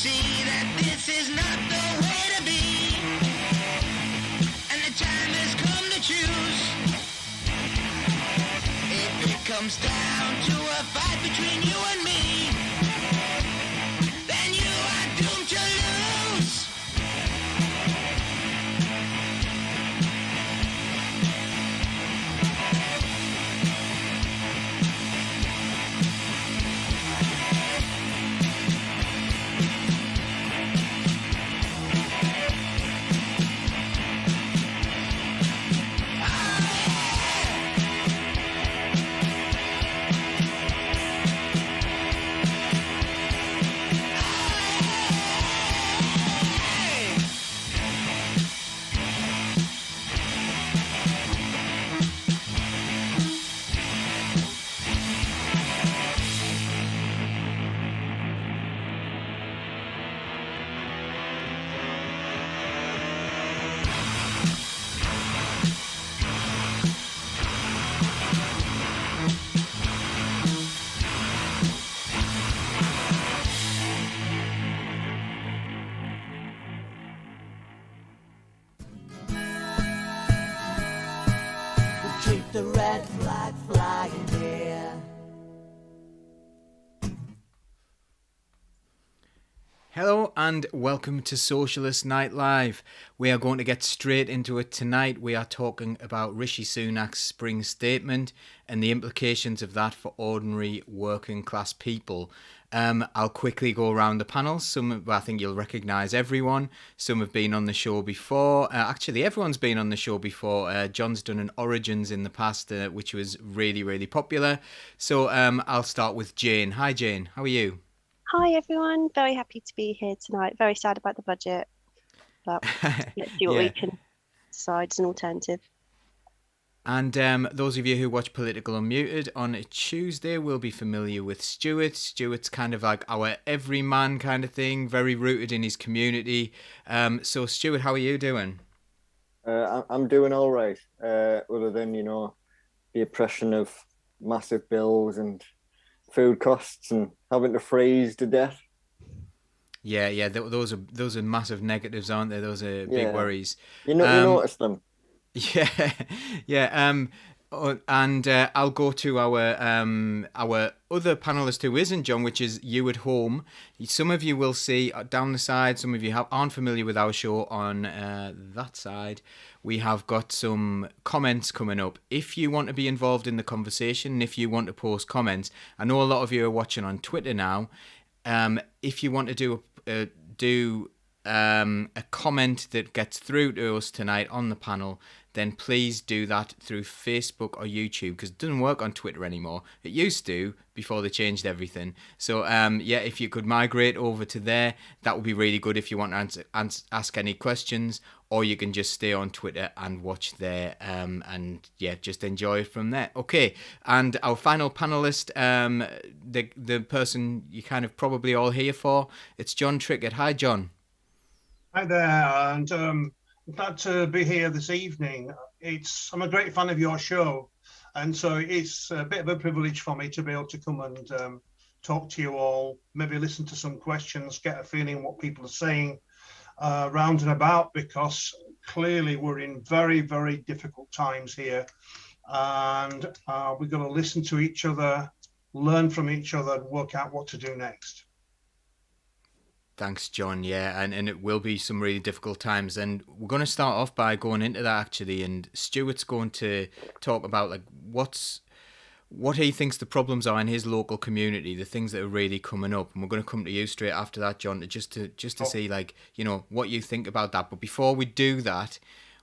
see that this is not the way to be, and the time has come to choose. If it comes down to a fight between you and me, then you are doomed to lose. Keep the red flag flying here. Hello and welcome to Socialist Night Live. We are going to get straight into it tonight. We are talking about Rishi Sunak's spring statement and the implications of that for ordinary working class people. I'll quickly go around the panel. I think you'll recognise everyone. Some have been on the show before. Actually, everyone's been on the show before. John's done an Origins in the past, which was really, really popular. So I'll start with Jane. Hi, Jane. How are you? Hi everyone, very happy to be here tonight. Very sad about the budget, but let's see what we can decide as an alternative. And those of you who watch Political Unmuted on a Tuesday will be familiar with Stuart. Stuart's kind of like our everyman kind of thing, very rooted in his community. So Stuart, how are you doing? I'm doing all right, other than, the oppression of massive bills and food costs and having to freeze to death. Yeah, those are massive negatives, aren't they? Those are big worries. You notice them. Yeah. And I'll go to our other panelist who isn't John, which is you at home. Some of you will see down the side. Some of you aren't familiar with our show on that side. We have got some comments coming up. If you want to be involved in the conversation, if you want to post comments, I know a lot of you are watching on Twitter now. If you want to do a comment that gets through to us tonight on the panel, then please do that through Facebook or YouTube, because it doesn't work on Twitter anymore. It used to before they changed everything. So if you could migrate over to there, that would be really good if you want to ask any questions, or you can just stay on Twitter and watch there and just enjoy it from there. Okay, and our final panelist, the person you kind of probably all here for, it's Jon Trickett. Hi, John. Hi there, and I'm glad to be here this evening. I'm a great fan of your show, and so it's a bit of a privilege for me to be able to come and talk to you all, maybe listen to some questions, get a feeling what people are saying round and about, because clearly we're in very, very difficult times here, and we've got to listen to each other, learn from each other, and work out what to do next. Thanks, John. Yeah, and it will be some really difficult times. And we're going to start off by going into that, actually. And Stuart's going to talk about like what he thinks the problems are in his local community, the things that are really coming up. And we're going to come to you straight after that, John, just to see what you think about that. But before we do that,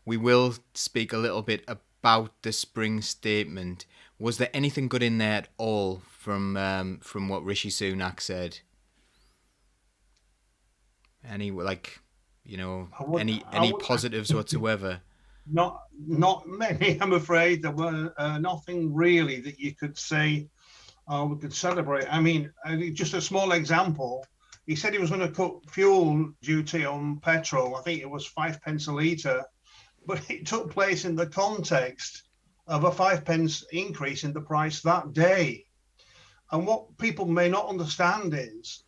we will speak a little bit about the spring statement. Was there anything good in there at all from what Rishi Sunak said? Any positives whatsoever? Not many, I'm afraid. There were nothing really that you could say we could celebrate. I mean, just a small example. He said he was going to cut fuel duty on petrol. I think it was 5 pence a litre, but it took place in the context of a 5 pence increase in the price that day. And what people may not understand is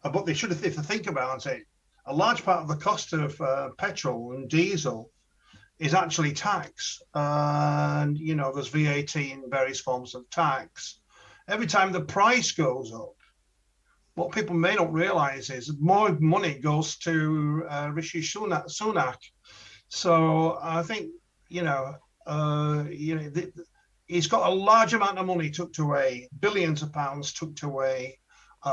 But they should have, if they think about it, a large part of the cost of petrol and diesel is actually tax. And, you know, there's VAT in various forms of tax. Every time the price goes up, what people may not realize is more money goes to Rishi Sunak. So I think, he's got a large amount of money tucked away, billions of pounds tucked away,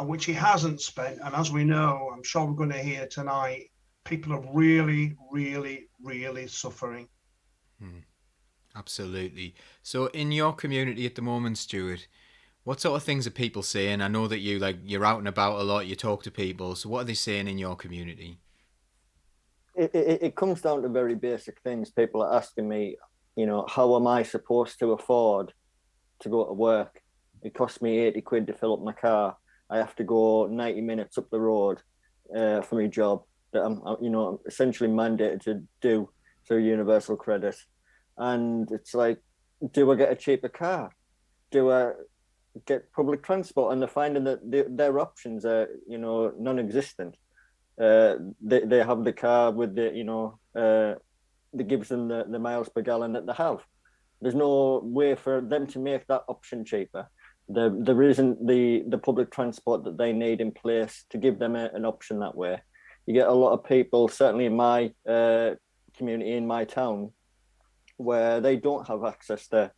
which he hasn't spent. And as we know, I'm sure we're going to hear tonight, people are really, really, really suffering. Absolutely. So in your community at the moment, Stuart, what sort of things are people saying? I know that you're out and about a lot, you talk to people. So what are they saying in your community? It comes down to very basic things. People are asking me, how am I supposed to afford to go to work? It costs me 80 quid to fill up my car. I have to go 90 minutes up the road for my job that I'm essentially mandated to do through Universal Credit. And it's like, do I get a cheaper car? Do I get public transport? And they're finding that their options are, non-existent. They have the car with that gives them the miles per gallon that they have. There's no way for them to make that option cheaper. There isn't the public transport that they need in place to give them an option that way. You get a lot of people, certainly in my community, in my town, where they don't have access to,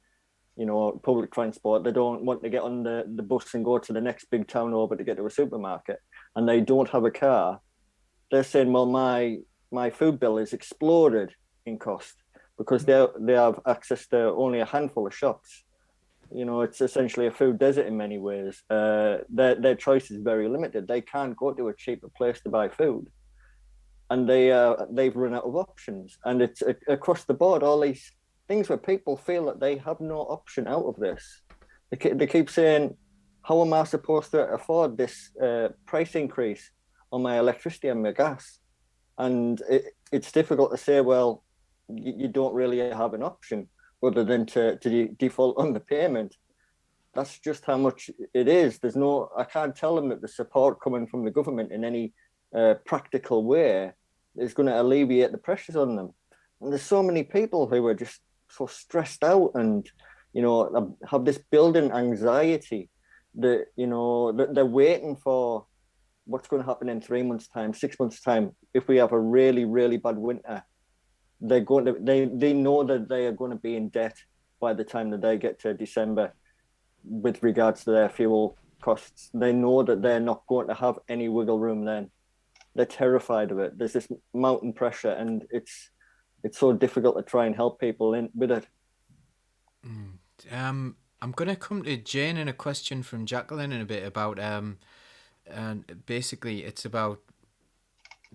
public transport. They don't want to get on the bus and go to the next big town over to get to a supermarket, and they don't have a car. They're saying, well, my food bill is exploded in cost because they have access to only a handful of shops. It's essentially a food desert in many ways. Their choice is very limited. They can't go to a cheaper place to buy food, and they've run out of options. And it's across the board, all these things where people feel that they have no option out of this. They keep saying, how am I supposed to afford this price increase on my electricity and my gas? And it's difficult to say, well, you don't really have an option other than to default on the payment. That's just how much it is. I can't tell them that the support coming from the government in any practical way is going to alleviate the pressures on them. And there's so many people who are just so stressed out and, have this building anxiety that, that they're waiting for what's going to happen in 3 months' time, 6 months' time. If we have a really, really bad winter, they know that they are going to be in debt by the time that they get to December with regards to their fuel costs. They know that they're not going to have any wiggle room then. They're terrified of it. There's this mountain pressure, and it's so difficult to try and help people with it. I'm going to come to Jane in a question from Jacqueline in a bit about and basically it's about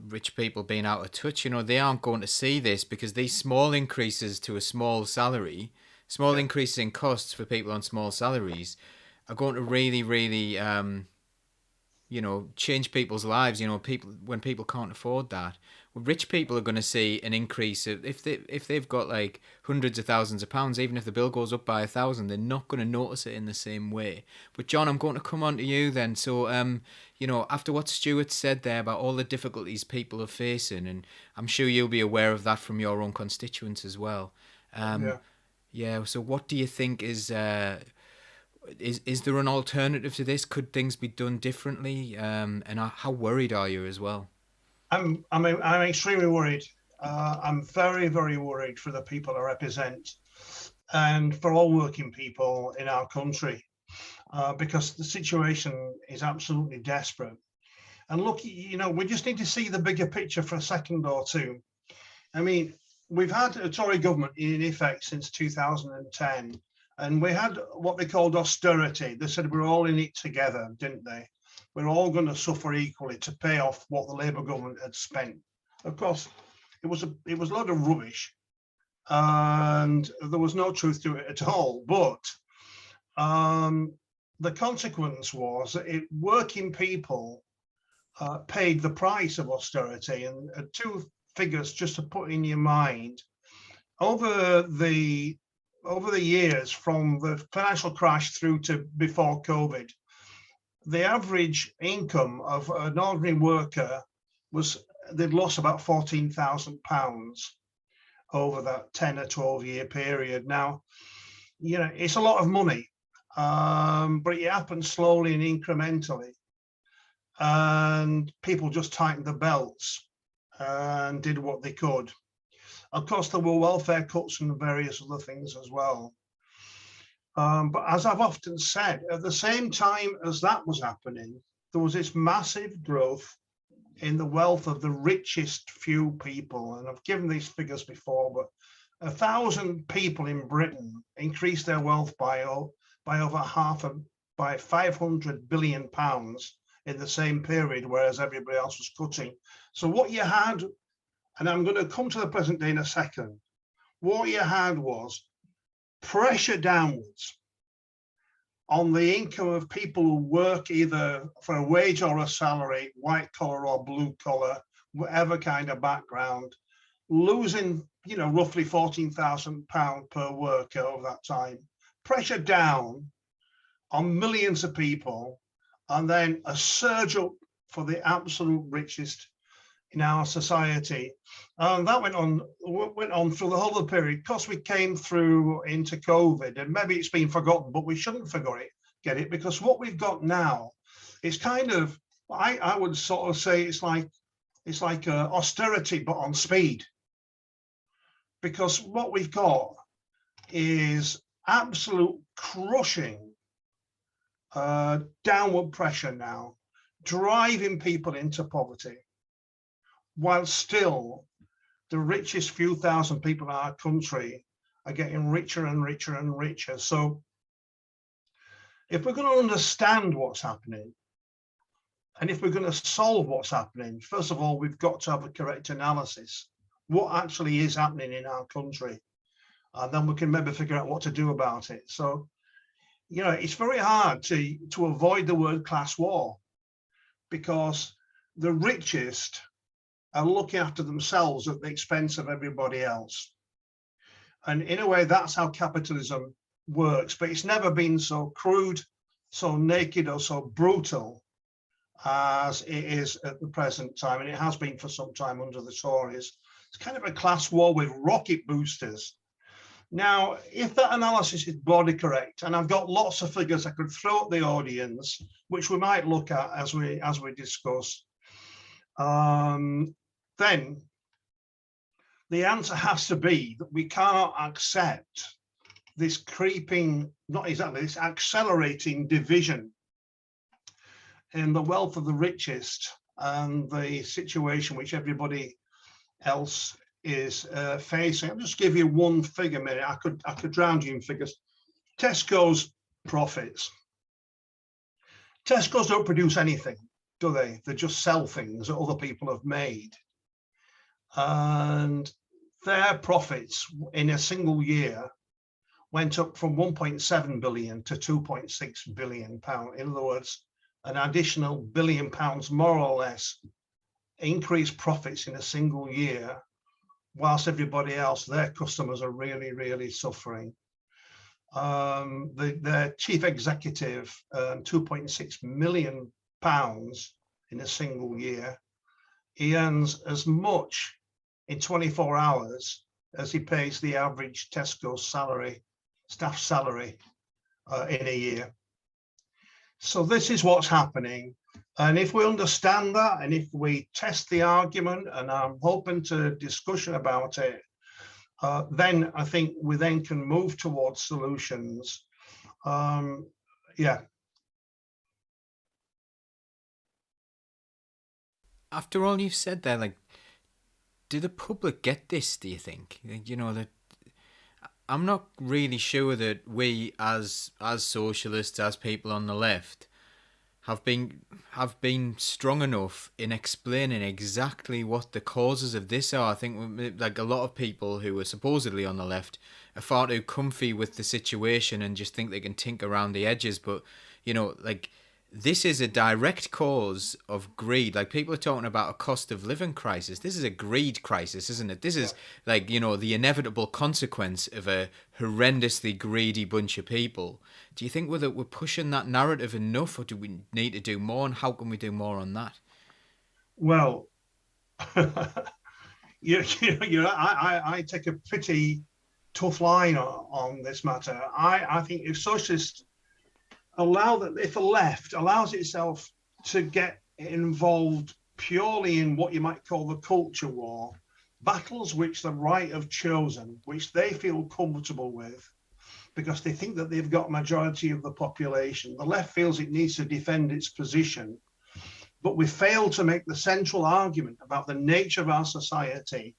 rich people being out of touch. They aren't going to see this because these small increases to a small salary, increases in costs for people on small salaries are going to really, really, change people's lives. When people can't afford that. Well, rich people are going to see an increase of, if they've got like hundreds of thousands of pounds, even if the bill goes up by 1,000, they're not going to notice it in the same way. But John, I'm going to come on to you then. So, after what Stuart said there about all the difficulties people are facing, and I'm sure you'll be aware of that from your own constituents as well. Yeah. So, what do you think is there an alternative to this? Could things be done differently? And how worried are you as well? I'm extremely worried. I'm very, very worried for the people I represent and for all working people in our country, because the situation is absolutely desperate. And look, we just need to see the bigger picture for a second or two. I mean, we've had a Tory government in effect since 2010, and we had what they called austerity. They said we're all in it together, didn't they? We're all going to suffer equally to pay off what the Labour government had spent. Of course, it was a load of rubbish, and there was no truth to it at all. But the consequence was that working people paid the price of austerity. And two figures just to put in your mind: over the years from the financial crash through to before COVID, the average income of an ordinary worker they'd lost about £14,000 over that 10 or 12 year period. Now, it's a lot of money, but it happened slowly and incrementally. And people just tightened the belts and did what they could. Of course, there were welfare cuts and various other things as well. But as I've often said, at the same time as that was happening, there was this massive growth in the wealth of the richest few people. And I've given these figures before, but 1,000 people in Britain increased their wealth by over by £500 billion in the same period, whereas everybody else was cutting. So what you had, and I'm going to come to the present day in a second, what you had was pressure downwards on the income of people who work either for a wage or a salary, white collar or blue collar, whatever kind of background, losing, roughly £14,000 per worker over that time. Pressure down on millions of people, and then a surge up for the absolute richest in our society. And that went on through the whole of the period. Of course, we came through into COVID, and maybe it's been forgotten, but we shouldn't get it, because what we've got now is kind of, I would sort of say it's like austerity, but on speed. Because what we've got is absolute crushing downward pressure now, driving people into poverty, while still the richest few thousand people in our country are getting richer and richer and richer. So if we're going to understand what's happening, and if we're going to solve what's happening, first of all, we've got to have a correct analysis. What actually is happening in our country? And then we can maybe figure out what to do about it. So, it's very hard to avoid the word class war, because the richest are looking after themselves at the expense of everybody else. And in a way, that's how capitalism works, but it's never been so crude, so naked, or so brutal as it is at the present time. And it has been for some time under the Tories. It's kind of a class war with rocket boosters. Now, if that analysis is broadly correct, and I've got lots of figures I could throw at the audience, which we might look at as we discuss, then the answer has to be that we cannot accept this creeping, not exactly, this accelerating division in the wealth of the richest and the situation which everybody else is facing. I'll just give you one figure, maybe I could drown you in figures. Tesco's profits. Tesco's don't produce anything, do they? They just sell things that other people have made. And their profits in a single year went up from 1.7 billion to 2.6 billion pounds. In other words, an additional £1 billion, more or less, increased profits in a single year, whilst everybody else, their customers, are really, really suffering. Their chief executive earned £2.6 million in a single year. He earns as much in 24 hours as he pays the average Tesco staff salary in a year. So this is what's happening. And if we understand that, and if we test the argument, and I'm open to discussion about it, then I think we then can move towards solutions. Yeah. After all you've said there, do the public get this, do you think? That I'm not really sure that we as socialists, as people on the left, have been strong enough in explaining exactly what the causes of this are. I think a lot of people who are supposedly on the left are far too comfy with the situation and just think they can tinker around the edges. But this is a direct cause of greed. Like, people are talking about a cost of living crisis. This is a greed crisis, isn't it? This is like, the inevitable consequence of a horrendously greedy bunch of people. Do you think we're pushing that narrative enough, or do we need to do more? And how can we do more on that? Well, I take a pretty tough line on this matter. I think if socialists if the left allows itself to get involved purely in what you might call the culture war, battles which the right have chosen, which they feel comfortable with, because they think that they've got majority of the population, the left feels it needs to defend its position, but we fail to make the central argument about the nature of our society,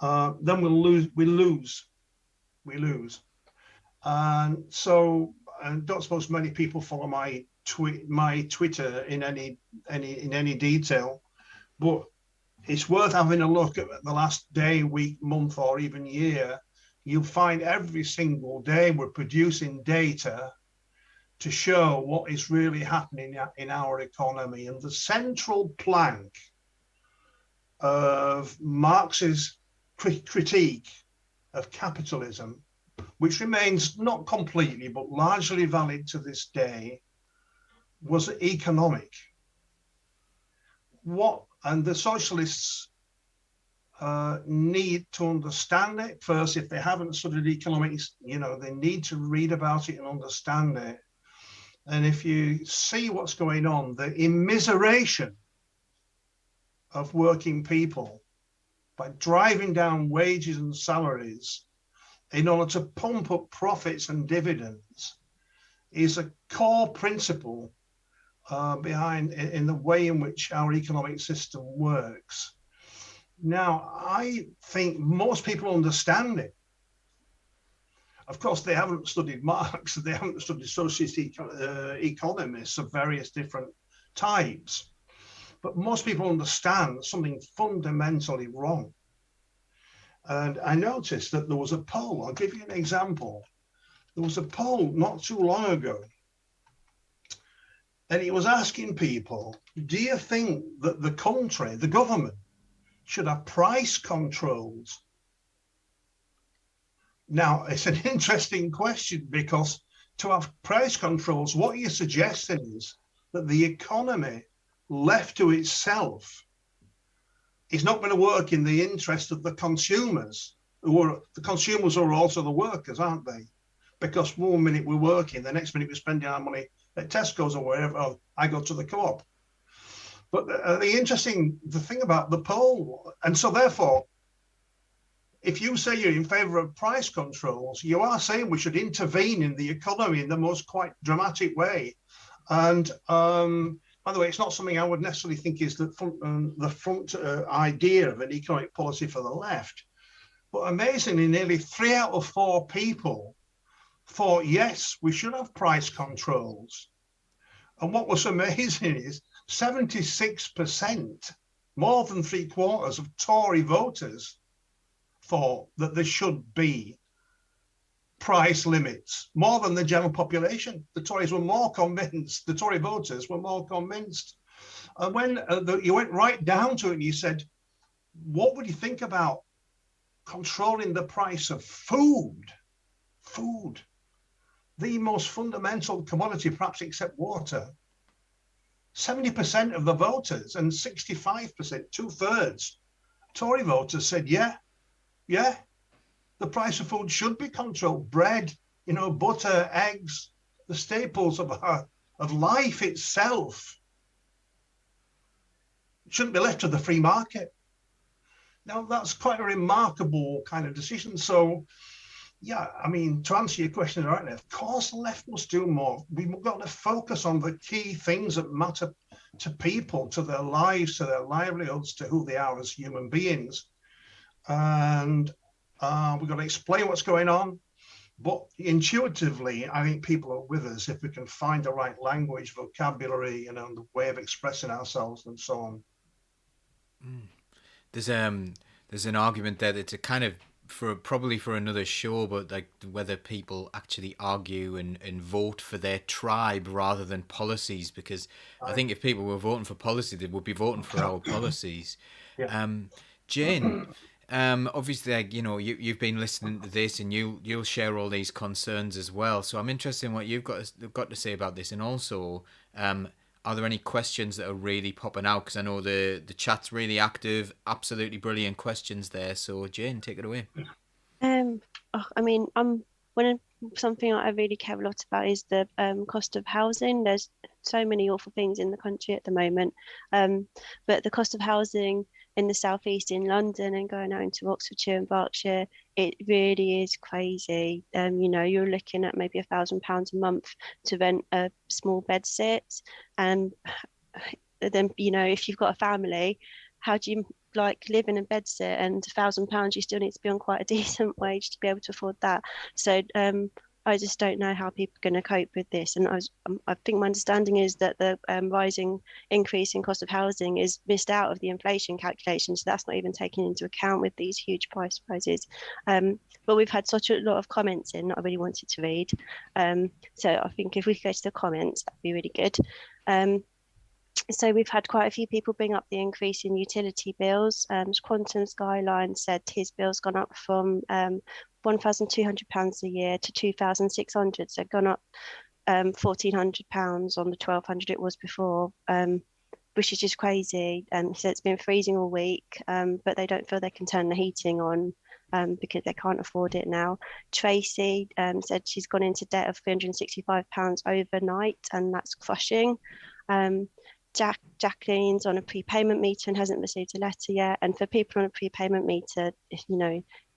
then we lose. And so, I don't suppose many people follow my Twitter in any detail, but it's worth having a look at the last day, week, month, or even year. You'll find every single day we're producing data to show what is really happening in our economy. And the central plank of Marx's critique of capitalism, which remains not completely but largely valid to this day, was economic. And the socialists need to understand it first. If they haven't studied economics, they need to read about it and understand it. And if you see what's going on, the immiseration of working people by driving down wages and salaries in order to pump up profits and dividends is a core principle behind in the way in which our economic system works. Now, I think most people understand it. Of course, they haven't studied Marx, they haven't studied socialist economists of various different types, but most people understand something fundamentally wrong. And I noticed that there was a poll. I'll give you an example. There was a poll not too long ago, and it was asking people, do you think that the country, the government, should have price controls? Now, it's an interesting question, because to have price controls, what you're suggesting is that the economy left to itself is not going to work in the interest of the consumers. The consumers are also the workers, aren't they? Because one minute we're working, the next minute we're spending our money at Tesco's or wherever, or I go to the co-op. But the thing about the poll, and so therefore, if you say you're in favor of price controls, you are saying we should intervene in the economy in the most quite dramatic way. And by the way, it's not something I would necessarily think is the front idea of an economic policy for the left. But amazingly, nearly 3 out of 4 people thought, yes, we should have price controls. And what was amazing is 76%, more than 3/4 of Tory voters, thought that there should be price limits, more than the general population. The Tories were more convinced, the Tory voters were more convinced. And when you went right down to it and you said, what would you think about controlling the price of food? Food, the most fundamental commodity, perhaps except water. 70% of the voters and 65%, 2/3, Tory voters said, yeah, the price of food should be controlled. Bread, butter, eggs, the staples of life itself shouldn't be left to the free market. Now, that's quite a remarkable kind of decision. So, yeah, I mean, to answer your question rightly, of course, the left must do more. We've got to focus on the key things that matter to people, to their lives, to their livelihoods, to who they are as human beings. And we've got to explain what's going on. But intuitively, I think people are with us if we can find the right language, vocabulary, the way of expressing ourselves and so on. There's an argument there that's a kind of probably for another show, but like whether people actually argue and vote for their tribe rather than policies, because I think if people were voting for policy, they would be voting for our policies. Yeah. Jane, obviously, like, you've been listening to this, and you'll share all these concerns as well. So I'm interested in what you've got to say about this, and also, are there any questions that are really popping out? Because I know the chat's really active, absolutely brilliant questions there. So Jane, take it away. I mean, something I really care a lot about is the cost of housing. There's so many awful things in the country at the moment, but the cost of housing in the southeast, in London, and going out into Oxfordshire and Berkshire, it really is crazy. You're looking at maybe £1,000 a month to rent a small bed sit, and then if you've got a family, how do you live in a bed sit? And £1,000, you still need to be on quite a decent wage to be able to afford that. So I just don't know how people are going to cope with this. And I think my understanding is that the rising increase in cost of housing is missed out of the inflation calculation. So that's not even taken into account with these huge price rises. But we've had such a lot of comments in that I really wanted to read. So I think if we could go to the comments, that'd be really good. So we've had quite a few people bring up the increase in utility bills. Quantum Skyline said his bill's gone up from £1,200 a year to £2,600, so gone up £1,400 on the £1,200 it was before, which is just crazy. He said it's been freezing all week, but they don't feel they can turn the heating on because they can't afford it now. Tracy said she's gone into debt of £365 overnight, and that's crushing. Jacqueline's on a prepayment meter and hasn't received a letter yet. And for people on a prepayment meter,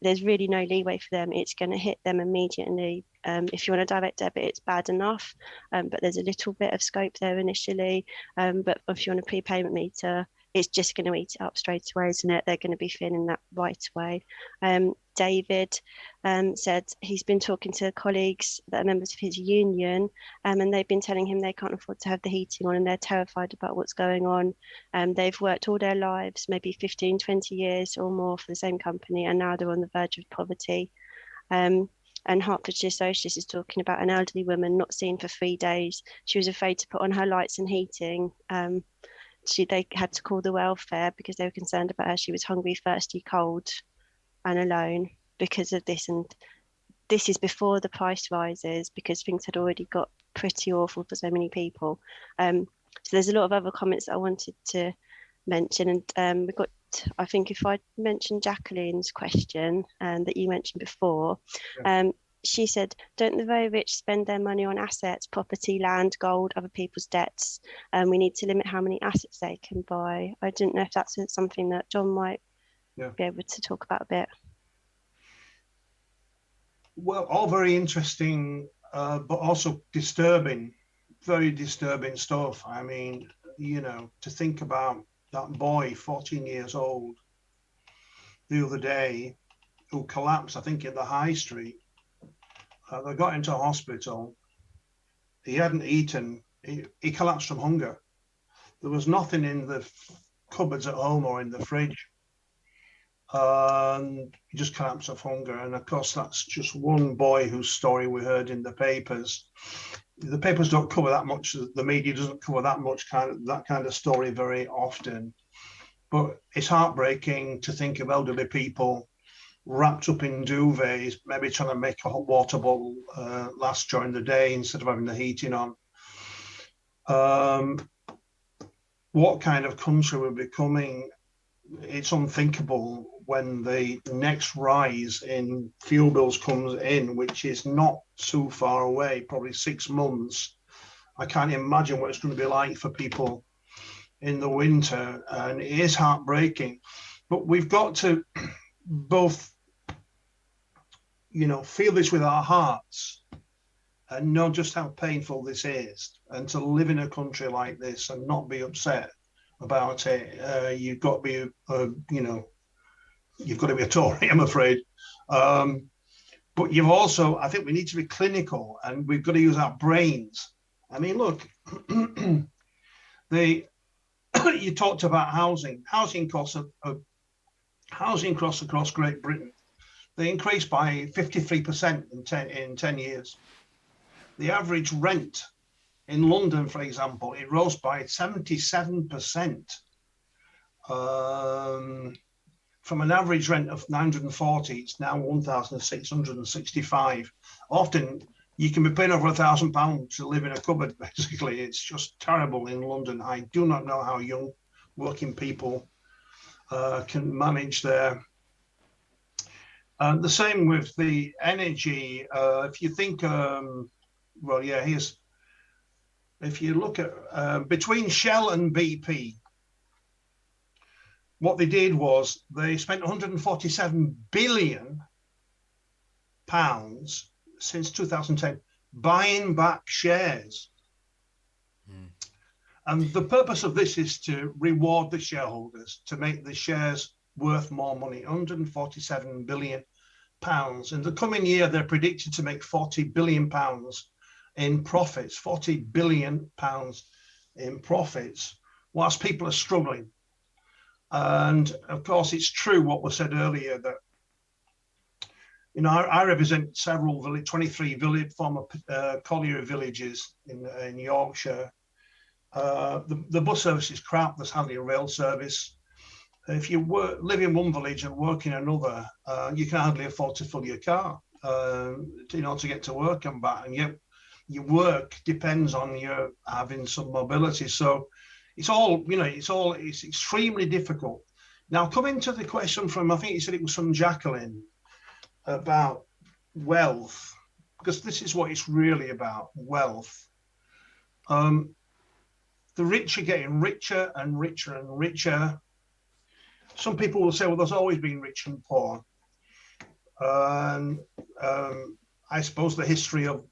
there's really no leeway for them. It's going to hit them immediately. If you want a direct debit, it's bad enough, but there's a little bit of scope there initially. But if you're on a prepayment meter, it's just going to eat it up straight away, isn't it? They're going to be feeling that right away. David said he's been talking to colleagues that are members of his union, and they've been telling him they can't afford to have the heating on, and they're terrified about what's going on. They've worked all their lives, maybe 15, 20 years or more for the same company, and now they're on the verge of poverty. And Hertfordshire Socialist is talking about an elderly woman not seen for 3 days. She was afraid to put on her lights and heating. They had to call the welfare because they were concerned about her. She was hungry, thirsty, cold, and alone because of this. And this is before the price rises, because things had already got pretty awful for so many people. So there's a lot of other comments that I wanted to mention. And we've got, I think if I mentioned Jacqueline's question that you mentioned before, she said, don't the very rich spend their money on assets, property, land, gold, other people's debts? We need to limit how many assets they can buy. I didn't know if that's something that John might be able to talk about a bit. Well, all very interesting, but also disturbing, very disturbing stuff. I mean, to think about that boy, 14 years old, the other day, who collapsed, I think, in the high street. They got into hospital. He hadn't eaten. He collapsed from hunger. There was nothing in the cupboards at home or in the fridge. He just collapsed of hunger. And of course, that's just one boy whose story we heard in the papers. The papers don't cover that much. The media doesn't cover that much that kind of story very often. But it's heartbreaking to think of elderly people wrapped up in duvets, maybe trying to make a hot water bottle last during the day instead of having the heating on. What kind of country we're becoming? It's unthinkable when the next rise in fuel bills comes in, which is not too far away, probably 6 months. I can't imagine what it's going to be like for people in the winter, and it is heartbreaking. But we've got to both feel this with our hearts and know just how painful this is, and to live in a country like this and not be upset about it. You've got to be, you've got to be a Tory, I'm afraid. But you've also, I think we need to be clinical, and we've got to use our brains. I mean, look, you talked about housing costs across Great Britain They increased by 53% in 10 years. The average rent in London, for example, it rose by 77%. From an average rent of 940, it's now 1,665. Often you can be paying over £1,000 to live in a cupboard, basically. It's just terrible in London. I do not know how young working people can manage there. The same with the energy. If you think, well, yeah, if you look at between Shell and BP, what they did was they spent 147 billion pounds since 2010 buying back shares. And the purpose of this is to reward the shareholders, to make the shares worth more money. 147 billion pounds. In the coming year, they're predicted to make 40 billion pounds in profits, 40 billion pounds in profits, whilst people are struggling. And of course, it's true what was said earlier that, you know, I represent several 23 former colliery villages in Yorkshire. The bus service is crap. There's hardly a rail service. If you live in one village and work in another, you can hardly afford to fill your car, you know, to get to work and back. And yet your work depends on you having some mobility. So it's all, you know, it's extremely difficult. Now, coming to the question from, I think you said it was from Jacqueline, about wealth, because this is what it's really about, wealth. The rich are getting richer and richer and richer. Some people will say, well, there's always been rich and poor. And I suppose the history of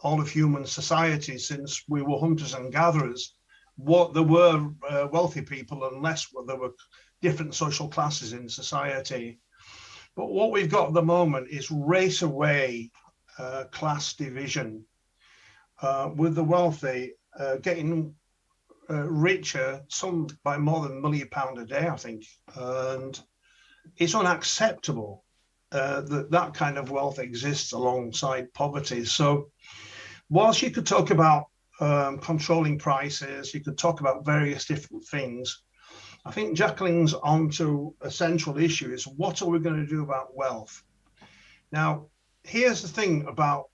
all of human society since we were hunters and gatherers, what there were wealthy people and less, there were different social classes in society. But what we've got at the moment is race away class division, with the wealthy getting richer, some by more than £1 million a day, I think. And it's unacceptable that kind of wealth exists alongside poverty. So whilst you could talk about controlling prices, you could talk about various different things, I think Jacqueline's onto a central issue is what are we going to do about wealth? Now, here's the thing about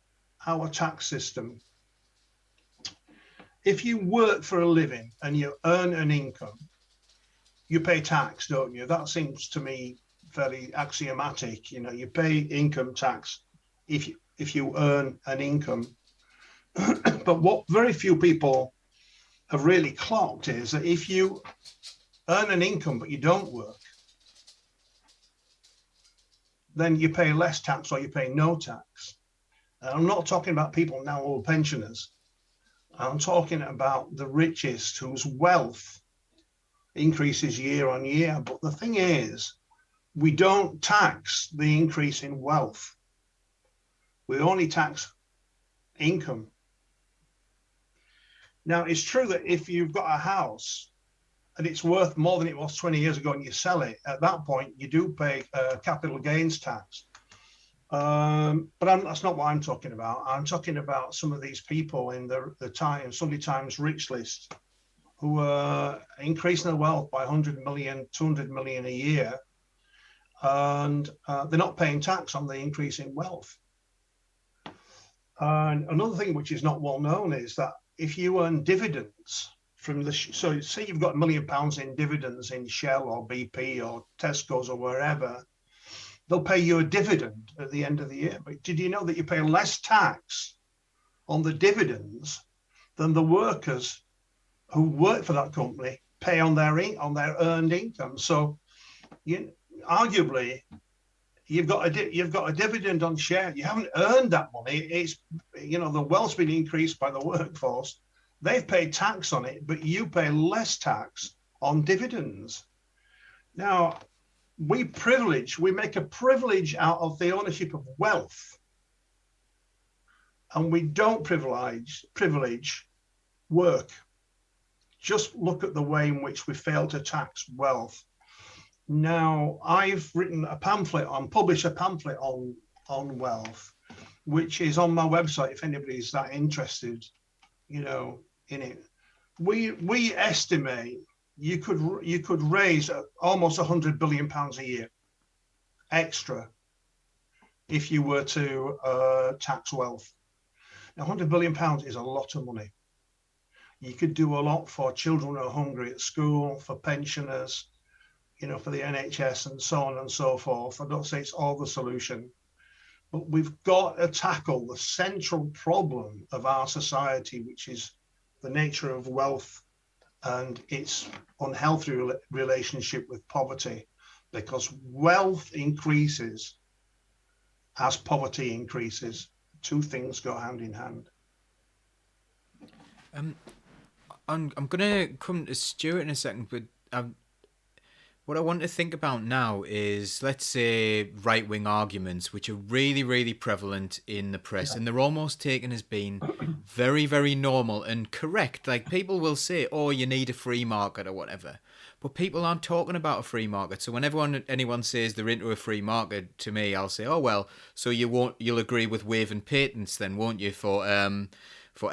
our tax system. If you work for a living and you earn an income, you pay tax, don't you? That seems to me very axiomatic. You know, you pay income tax if you earn an income. But what very few people have really clocked is that if you earn an income but you don't work, then you pay less tax or you pay no tax. And I'm not talking about people now who are pensioners. I'm talking about the richest whose wealth increases year on year. But the thing is, we don't tax the increase in wealth. We only tax income. Now, it's true that if you've got a house and it's worth more than it was 20 years ago and you sell it, at that point, you do pay capital gains tax. But that's not what I'm talking about. I'm talking about some of these people in the Sunday Times rich list who are increasing their wealth by 100 million, 200 million a year. And they're not paying tax on the increase in wealth. And another thing which is not well known is that if you earn dividends from so say you've got £1 million in dividends in Shell or BP or Tesco's or wherever, they'll pay you a dividend at the end of the year. But did you know that you pay less tax on the dividends than the workers who work for that company pay on their earned income? So arguably, you've got a dividend on share. You haven't earned that money. It's, you know, the wealth's been increased by the workforce. They've paid tax on it, but you pay less tax on dividends. Now, we make a privilege out of the ownership of wealth, and we don't privilege work. Just look at the way in which we fail to tax wealth. Now, I've published a pamphlet on wealth, which is on my website if anybody's that interested, in it. We estimate you could raise almost £100 billion a year extra if you were to tax wealth. Now, £100 billion is a lot of money. You could do a lot for children who are hungry at school, for pensioners, for the NHS and so on and so forth. I don't say it's all the solution, but we've got to tackle the central problem of our society, which is the nature of wealth and its unhealthy relationship with poverty, because wealth increases as poverty increases. Two things go hand in hand. I'm going to come to Stuart in a second, but what I want to think about now is, let's say, right-wing arguments, which are really, really prevalent in the press, and they're almost taken as being very, very normal and correct. Like, people will say, oh, you need a free market or whatever, but people aren't talking about a free market. So whenever anyone says they're into a free market, to me, I'll say, oh, well, so you'll agree with waiving patents then, won't you, for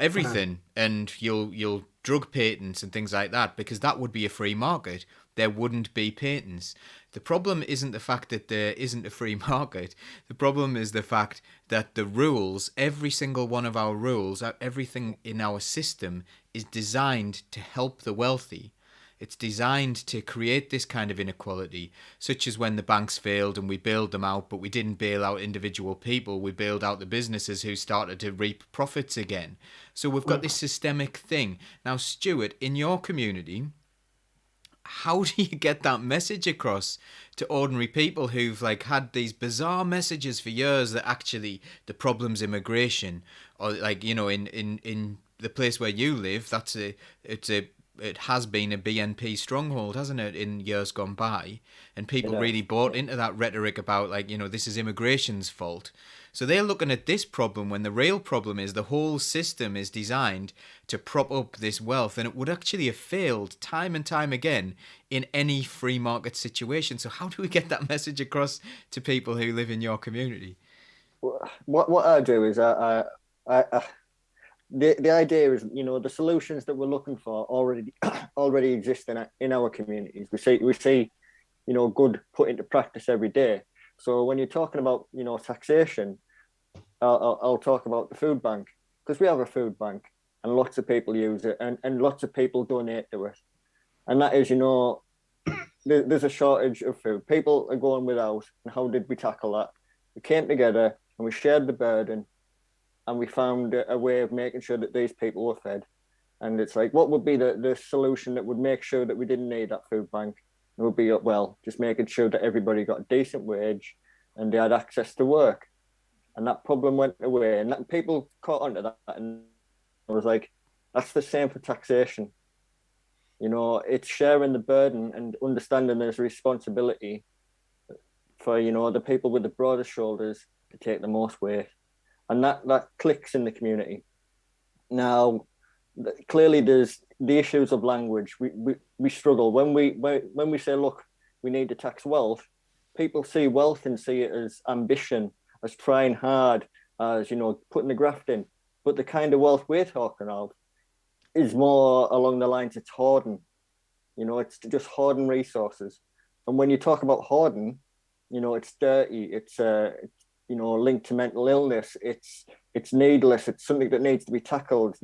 everything, and you'll drug patents and things like that, because that would be a free market. There wouldn't be patents. The problem isn't the fact that there isn't a free market. The problem is the fact that the rules, every single one of our rules, everything in our system is designed to help the wealthy. It's designed to create this kind of inequality, such as when the banks failed and we bailed them out, but we didn't bail out individual people. We bailed out the businesses who started to reap profits again. So we've got this systemic thing. Now, Stuart, in your community, how do you get that message across to ordinary people who've had these bizarre messages for years that actually the problem's immigration, or in the place where you live, it has been a BNP stronghold, hasn't it, in years gone by, and people really bought into that rhetoric about this is immigration's fault. So they're looking at this problem when the real problem is the whole system is designed to prop up this wealth, and it would actually have failed time and time again in any free market situation. So how do we get that message across to people who live in your community? What I do is the idea is, the solutions that we're looking for already exist in our communities. We see good put into practice every day. So when you're talking about, taxation, I'll talk about the food bank, because we have a food bank and lots of people use it and lots of people donate to it. And that is, there's a shortage of food. People are going without. And how did we tackle that? We came together and we shared the burden, and we found a way of making sure that these people were fed. And it's like, what would be the solution that would make sure that we didn't need that food bank? It would be, just making sure that everybody got a decent wage and they had access to work. And that problem went away, and that people caught onto that. And I was like, that's the same for taxation. It's sharing the burden and understanding there's a responsibility for, the people with the broadest shoulders to take the most weight. And that clicks in the community. Now, clearly there's the issues of language. We struggle when we say, look, we need to tax wealth. People see wealth and see it as ambition, as trying hard, as putting the graft in. But the kind of wealth we're talking of is more along the lines of hoarding. It's just hoarding resources. And when you talk about hoarding, it's dirty. It's linked to mental illness. It's needless. It's something that needs to be tackled.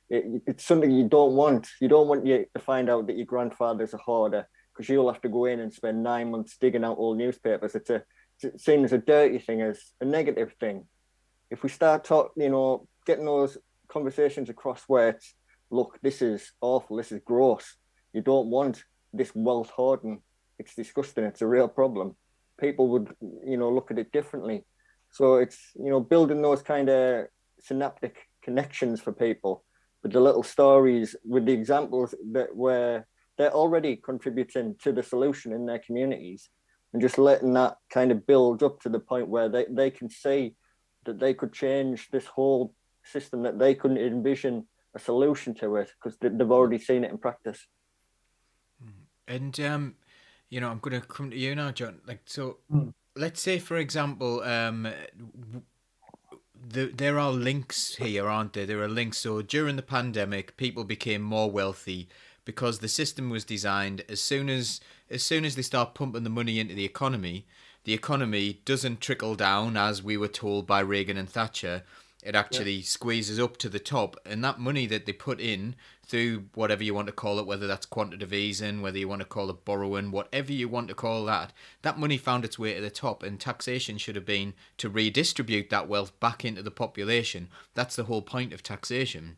It's something you don't want. You don't want you to find out that your grandfather's a hoarder, because you'll have to go in and spend 9 months digging out old newspapers. It's seen as a dirty thing, as a negative thing. If we start getting those conversations across where it's, look, this is awful, this is gross. You don't want this wealth hoarding. It's disgusting. It's a real problem. People would, look at it differently. So it's, building those kind of synaptic connections for people with the little stories, with the examples where they're already contributing to the solution in their communities, and just letting that kind of build up to the point where they can see that they could change this whole system, that they couldn't envision a solution to it because they've already seen it in practice. And I'm going to come to you now, John. Like, so Mm. let's say, for example, there are links here, aren't there? There are links. So during the pandemic, people became more wealthy because the system was designed as soon as they start pumping the money into the economy doesn't trickle down as we were told by Reagan and Thatcher. It actually squeezes up to the top, and that money that they put in through whatever you want to call it, whether that's quantitative easing, whether you want to call it borrowing, whatever you want to call that, that money found its way to the top, and taxation should have been to redistribute that wealth back into the population. That's the whole point of taxation.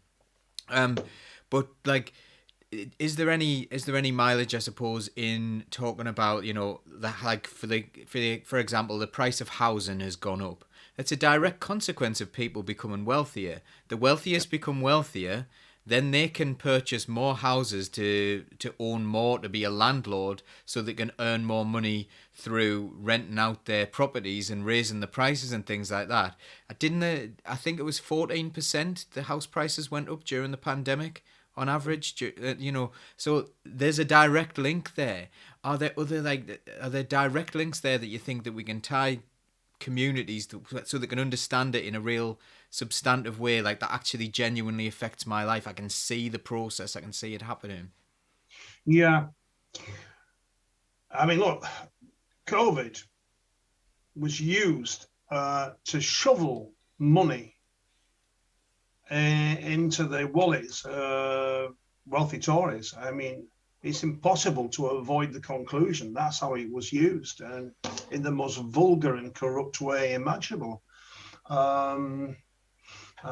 But like, is there any mileage, I suppose, in talking about, like for example, the price of housing has gone up. It's a direct consequence of people becoming wealthier. The wealthiest become wealthier, then they can purchase more houses to own more, to be a landlord, so they can earn more money through renting out their properties and raising the prices and things like that. I think it was 14% the house prices went up during the pandemic on average, so there's a direct link there. Are there direct links there that you think that we can tie communities so they can understand it in a real substantive way, like that actually genuinely affects my life? I can see the process, I can see it happening. Yeah. I mean, look, COVID was used to shovel money into the wallets, wealthy Tories. I mean, it's impossible to avoid the conclusion that's how it was used, and in the most vulgar and corrupt way imaginable. I'm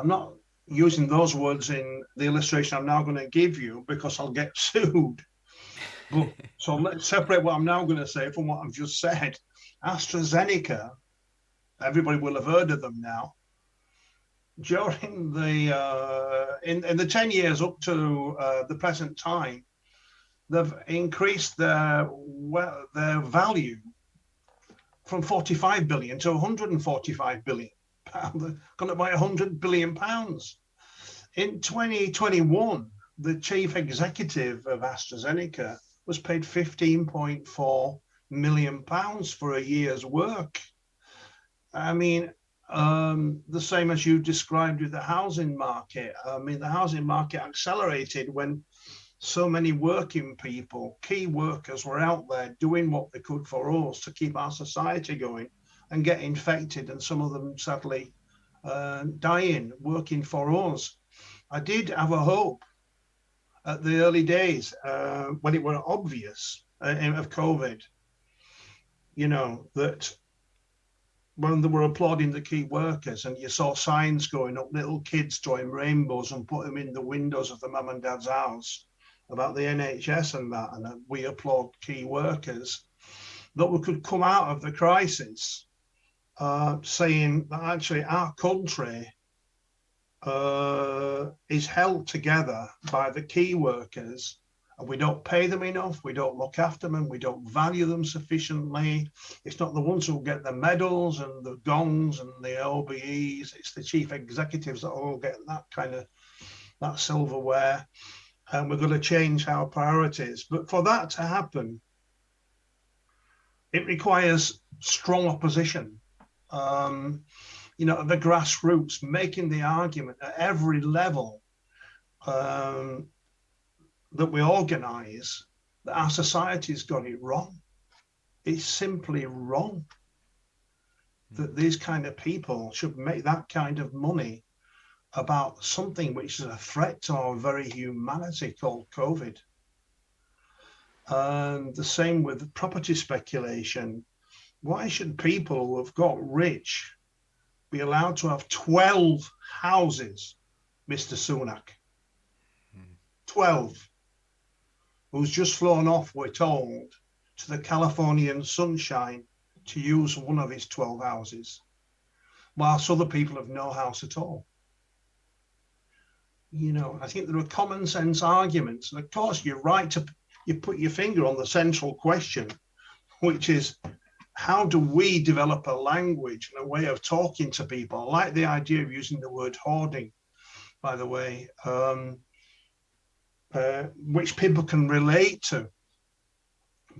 not using those words in the illustration I'm now going to give you because I'll get sued. But, so let's separate what I'm now going to say from what I've just said. AstraZeneca, everybody will have heard of them now. During the in the 10 years up to the present time, they've increased their value from 45 billion to 145 billion pounds. They're going to buy 100 billion pounds. In 2021, the chief executive of AstraZeneca was paid 15.4 million pounds for a year's work. I mean, the same as you described with the housing market. I mean, the housing market accelerated when so many working people, key workers, were out there doing what they could for us to keep our society going and get infected, and some of them sadly dying, working for us. I did have a hope at the early days when it were obvious of COVID, that when they were applauding the key workers and you saw signs going up, little kids drawing rainbows and put them in the windows of the mum and dad's house about the NHS and that, and we applaud key workers, that we could come out of the crisis saying that actually our country is held together by the key workers, and we don't pay them enough, we don't look after them, we don't value them sufficiently. It's not the ones who get the medals and the gongs and the OBEs, it's the chief executives that all get that silverware. And we're going to change our priorities. But for that to happen, it requires strong opposition. The grassroots, making the argument at every level that we organise that our society's got it wrong. It's simply wrong that these kind of people should make that kind of money about something which is a threat to our very humanity called COVID. And the same with property speculation. Why should people who have got rich be allowed to have 12 houses, Mr. Sunak? 12. Who's just flown off, we're told, to the Californian sunshine to use one of his 12 houses, whilst other people have no house at all. I think there are common sense arguments. And of course, you're right to you put your finger on the central question, which is, how do we develop a language and a way of talking to people? I like the idea of using the word hoarding, by the way, which people can relate to.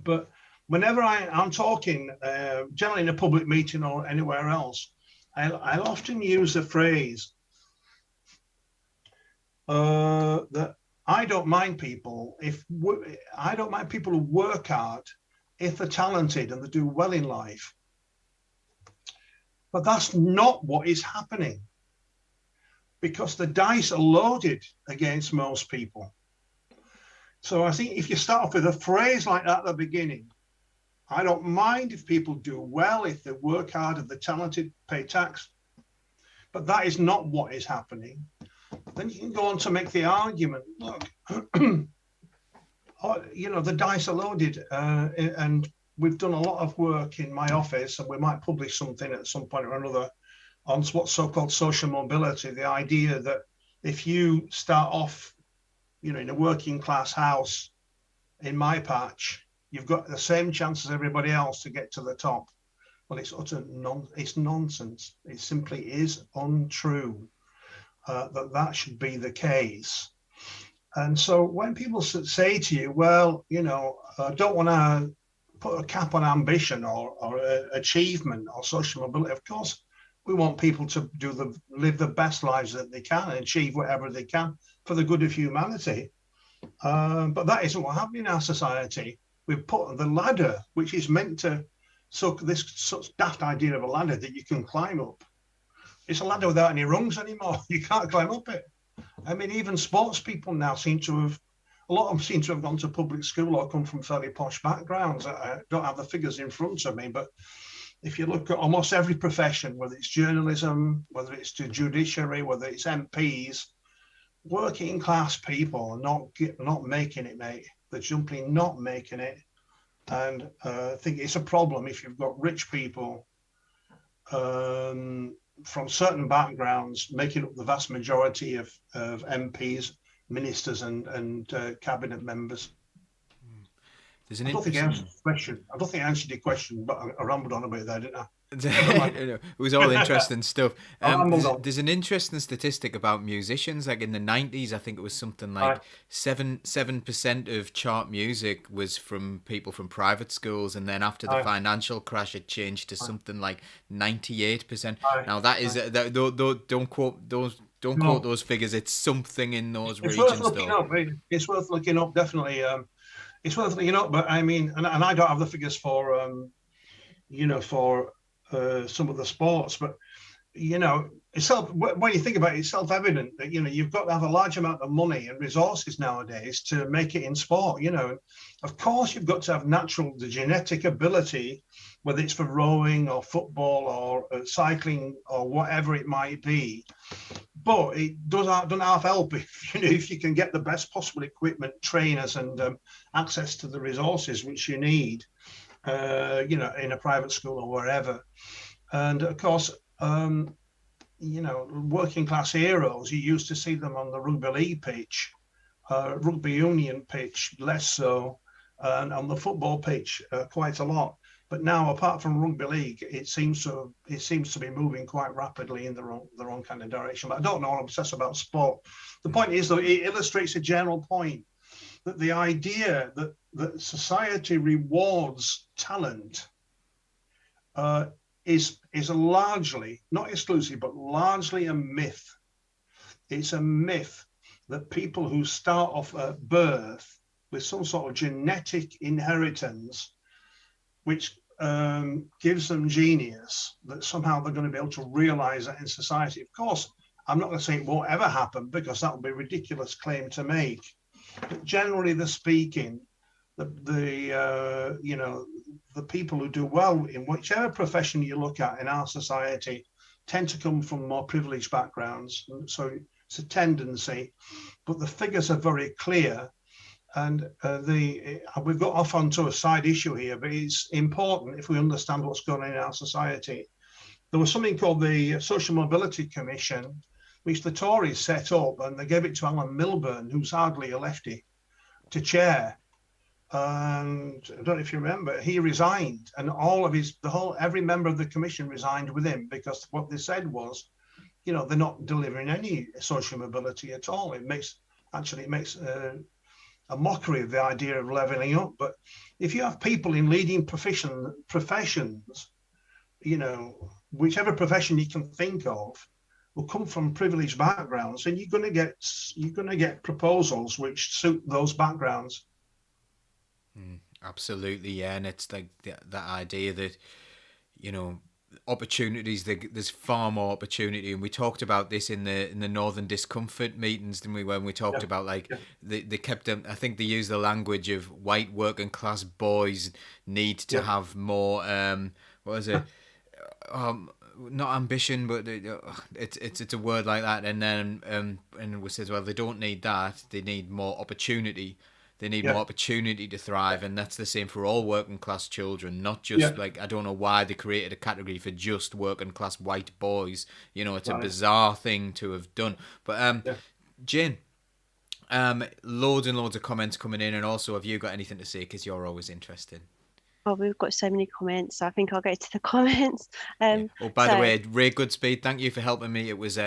But whenever I'm talking, generally in a public meeting or anywhere else, I'll often use the phrase that I don't mind people I don't mind people who work hard if they're talented and they do well in life. But that's not what is happening, because the dice are loaded against most people. So I think if you start off with a phrase like that at the beginning, I don't mind if people do well, if they work hard, if they're talented, pay tax, but that is not what is happening. Then you can go on to make the argument, look, you know, the dice are loaded, and we've done a lot of work in my office, and we might publish something at some point or another on what's so-called social mobility, the idea that if you start off, you know, in a working class house in my patch, you've got the same chance as everybody else to get to the top. Well, it's it's nonsense. It simply is untrue that should be the case. And so when people say to you, well, you know, I don't want to put a cap on ambition or achievement or social mobility, of course, we want people to live the best lives that they can and achieve whatever they can for the good of humanity. But that isn't what happened in our society. We've put the ladder, which is meant to, so this such daft idea of a ladder that you can climb up. It's a ladder without any rungs anymore. You can't climb up it. I mean, even sports people now a lot of them seem to have gone to public school or come from fairly posh backgrounds. I don't have the figures in front of me, but if you look at almost every profession, whether it's journalism, whether it's the judiciary, whether it's MPs, working class people are not making it, mate. They're simply not making it. And I think it's a problem if you've got rich people from certain backgrounds making up the vast majority of MPs, ministers, and cabinet members. There's an I don't think I answered the question. I don't think I answered your question, but I rambled on a bit there, didn't I? It was all interesting stuff. On. There's an interesting statistic about musicians. Like in the 90s, I think it was something like 7% of chart music was from people from private schools, and then after the financial crash, it changed to something like 98%. Now that is don't quote those. Don't quote those figures. It's something in those regions. It's worth looking up. Definitely, it's worth looking up. But I mean, and I don't have the figures for, you know, for some of the sports. But you know, when you think about it, it's self-evident that, you know, you've got to have a large amount of money and resources nowadays to make it in sport. You know, of course, you've got to have the genetic ability, whether it's for rowing or football or cycling or whatever it might be. But it doesn't half help if you can get the best possible equipment, trainers, and access to the resources which you need, you know, in a private school or wherever. And of course, you know, working class heroes, you used to see them on the rugby league pitch, rugby union pitch, less so, and on the football pitch quite a lot. But now, apart from rugby league, it seems to be moving quite rapidly in the wrong kind of direction. But I don't know. I'm obsessed about sport. The point is, though, it illustrates a general point that the idea that society rewards talent is largely, not exclusively, but largely a myth. It's a myth that people who start off at birth with some sort of genetic inheritance, which gives them genius, that somehow they're going to be able to realize that in society. Of course, I'm not going to say it won't ever happen, because that would be a ridiculous claim to make. But generally speaking, you know, the people who do well in whichever profession you look at in our society tend to come from more privileged backgrounds. So it's a tendency, but the figures are very clear. And we've got off onto a side issue here, but it's important if we understand what's going on in our society. There was something called the Social Mobility Commission, which the Tories set up, and they gave it to Alan Milburn, who's hardly a lefty, to chair. And I don't know if you remember, he resigned, and every member of the commission resigned with him, because what they said was, you know, they're not delivering any social mobility at all. It makes a mockery of the idea of leveling up. But if you have people in leading professions, you know, whichever profession you can think of, will come from privileged backgrounds, and you're going to get proposals which suit those backgrounds. Absolutely, yeah, and it's like that idea that, you know, opportunities, there's far more opportunity, and we talked about this in the Northern Discomfort meetings, didn't we, when we talked about like they kept them, I think they used the language of white working class boys need to have more what is it, not ambition, but it's a word like that, and then and we said, well, they don't need that, they need more opportunity. They need more opportunity to thrive, and that's the same for all working class children, not just like, I don't know why they created a category for just working class white boys. You know, it's a bizarre thing to have done. But Jane, loads and loads of comments coming in, and also, have you got anything to say, because you're always interested? Oh, we've got so many comments, so I think I'll go to the comments. Oh, by the way, Ray Goodspeed, thank you for helping me. It was